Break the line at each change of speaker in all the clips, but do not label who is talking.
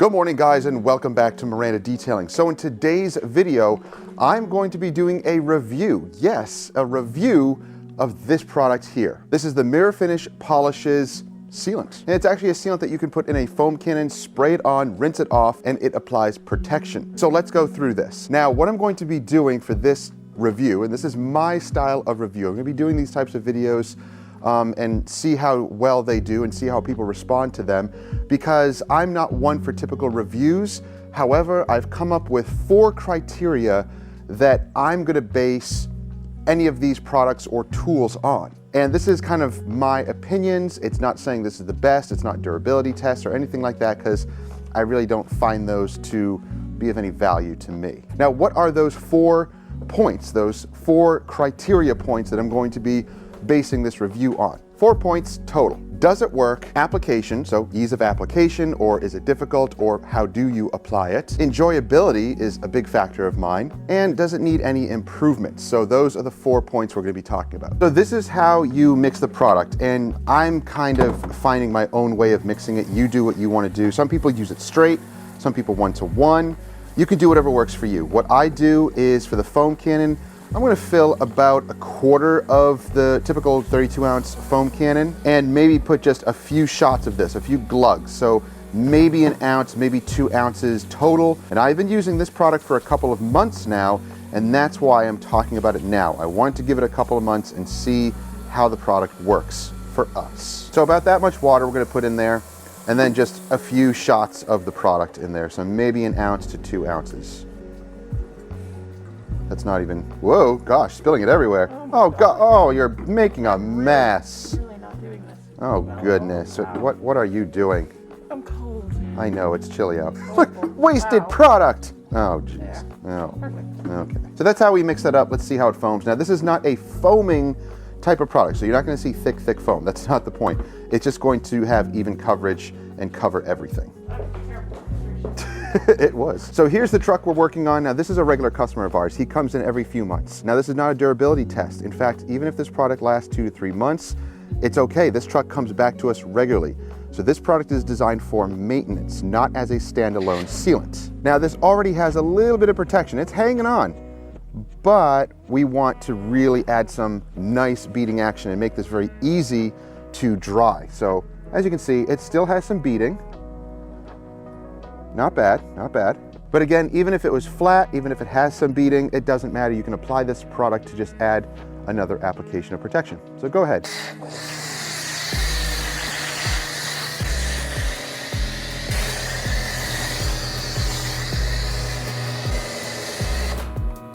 Good morning, guys, and welcome back to Miranda Detailing. So in today's video, I'm going to be doing a review. Yes, a review of this product here. This is the Mirror Finish Polishes sealant. And it's actually a sealant that you can put in a foam cannon, spray it on, rinse it off, and it applies protection. So let's go through this. Now, what I'm going to be doing for this review, and this is my style of review, I'm going to be doing these types of videos and see how well they do and see how people respond to them, because I'm not one for typical reviews. However, I've come up with 4 criteria that I'm going to base any of these products or tools on. And this is kind of my opinions. It's not saying this is the best, it's not durability tests or anything like that, because I really don't find those to be of any value to me. Now, what are those 4 points, those 4 criteria points that I'm going to be basing this review on? 4 points total. Does it work? Application, so ease of application, or is it difficult, or how do you apply it? Enjoyability is a big factor of mine. And does it need any improvements? So those are the 4 points we're going to be talking about. So this is how you mix the product, and I'm kind of finding my own way of mixing it. You do what you want to do. Some people use it straight, some people 1-to-1. You can do whatever works for you. What I do is, for the foam cannon, I'm going to fill about 1/4 of the typical 32-ounce foam cannon and maybe put just a few shots of this, a few glugs. So maybe 1 ounce, maybe 2 ounces total. And I've been using this product for a couple of months now, and that's why I'm talking about it now. I wanted to give it a couple of months and see how the product works for us. So about that much water we're going to put in there, and then just a few shots of the product in there. So maybe 1 ounce to 2 ounces. That's not even, whoa, gosh, spilling it everywhere. Oh, God, oh, you're making a mess.
I'm really not doing this.
Oh, goodness. What are you doing?
I'm cold.
I know, it's chilly out. Look, wasted product. Oh, jeez.
Yeah.
Oh,
Perfect.
okay. So that's how we mix that up. Let's see how it foams. Now, this is not a foaming type of product, so you're not going to see thick foam. That's not the point. It's just going to have even coverage and cover everything. It was. So here's the truck we're working on. Now, this is a regular customer of ours. He comes in every few months. Now, this is not a durability test. In fact, even if this product lasts 2 to 3 months, it's okay. This truck comes back to us regularly. So this product is designed for maintenance, not as a standalone sealant. Now, this already has a little bit of protection. It's hanging on, but we want to really add some nice beading action and make this very easy to dry. So as you can see, it still has some beading. Not bad, not bad. But again, even if it was flat, even if it has some beading, it doesn't matter. You can apply this product to just add another application of protection. So go ahead.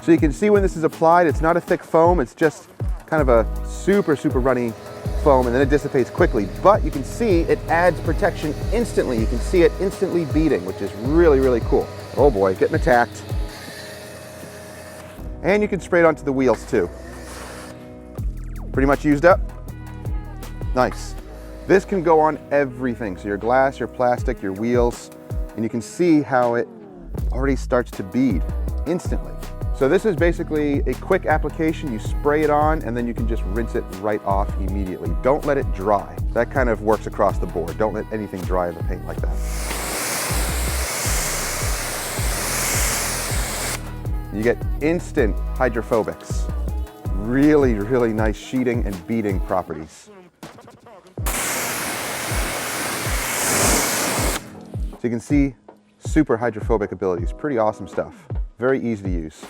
So you can see when this is applied, it's not a thick foam, it's just kind of a super runny foam, and then it dissipates quickly. But you can see it adds protection instantly. You can see it instantly beading, which is really cool. Oh boy, getting attacked. And you can spray it onto the wheels too. Pretty much used up. Nice. This can go on everything. So your glass, your plastic, your wheels, and you can see how it already starts to bead instantly. So this is basically a quick application. You spray it on, and then you can just rinse it right off immediately. Don't let it dry. That kind of works across the board. Don't let anything dry in the paint like that. You get instant hydrophobics. Really nice sheeting and beading properties. So you can see super hydrophobic abilities. Pretty awesome stuff. Very easy to use.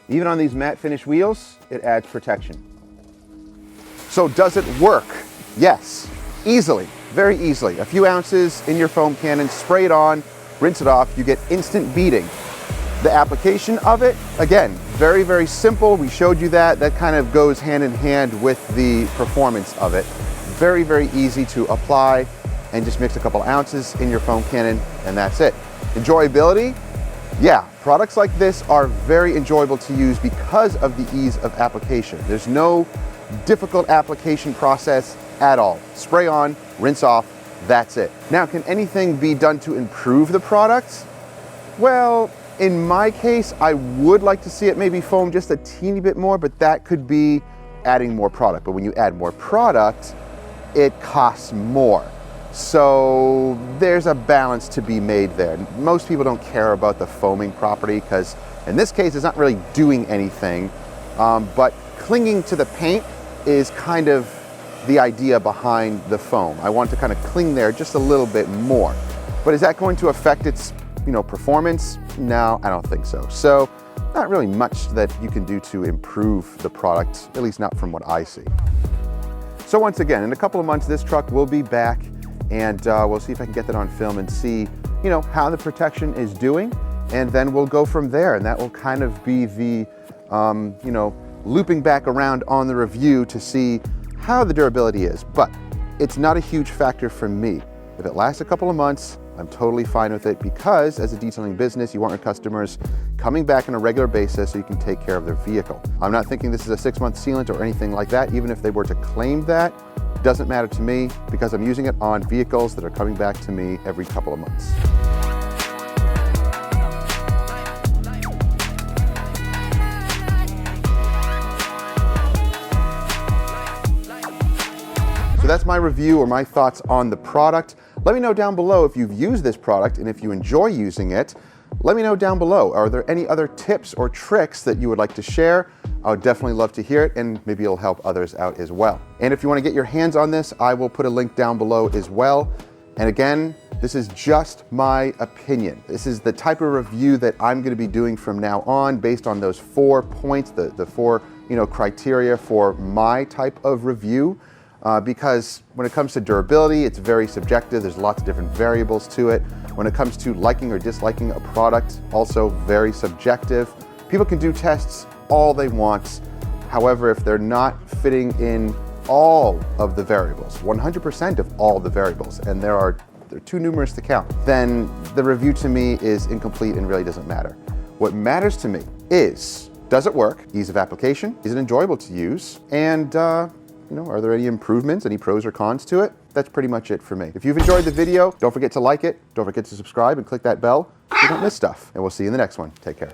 Even on these matte finish wheels, it adds protection. So does it work? Yes, easily, very easily. A few ounces in your foam cannon, spray it on, rinse it off, you get instant beading. The application of it, again, very simple. We showed you that. That kind of goes hand in hand with the performance of it. Very easy to apply, and just mix a couple ounces in your foam cannon, and that's it. Enjoyability, yeah, products like this are very enjoyable to use because of the ease of application. There's no difficult application process at all. Spray on, rinse off, that's it. Now, can anything be done to improve the product? Well, In my case, I would like to see it maybe foam just a teeny bit more, but that could be adding more product. But when you add more product, it costs more. So there's a balance to be made there. Most people don't care about the foaming property because in this case, it's not really doing anything, but clinging to the paint is kind of the idea behind the foam. I want to kind of cling there just a little bit more. But is that going to affect its performance? No, I don't think so. So not really much that you can do to improve the product, at least not from what I see. So once again, in a couple of months, this truck will be back, and we'll see if I can get that on film and see, how the protection is doing, and then we'll go from there. And that will kind of be the, looping back around on the review to see how the durability is. But it's not a huge factor for me. If it lasts a couple of months, I'm totally fine with it, because as a detailing business, you want your customers coming back on a regular basis so you can take care of their vehicle. I'm not thinking this is a 6-month sealant or anything like that. Even if they were to claim that, doesn't matter to me, because I'm using it on vehicles that are coming back to me every couple of months. So that's my review or my thoughts on the product. Let me know down below if you've used this product, and if you enjoy using it, let me know down below. Are there any other tips or tricks that you would like to share? I would definitely love to hear it, and maybe it'll help others out as well. And if you want to get your hands on this, I will put a link down below as well. And again, this is just my opinion. This is the type of review that I'm going to be doing from now on, based on those 4 points, the 4 criteria for my type of review. Because when it comes to durability, it's very subjective. There's lots of different variables to it. When it comes to liking or disliking a product, also very subjective. People can do tests all they want. However, if they're not fitting in all of the variables, 100% of all the variables, and they're too numerous to count, then the review to me is incomplete and really doesn't matter. What matters to me is, does it work? Ease of application? Is it enjoyable to use? And are there any improvements, any pros or cons to it? That's pretty much it for me. If you've enjoyed the video, don't forget to like it, don't forget to subscribe and click that bell so you don't miss stuff. And we'll see you in the next one. Take care.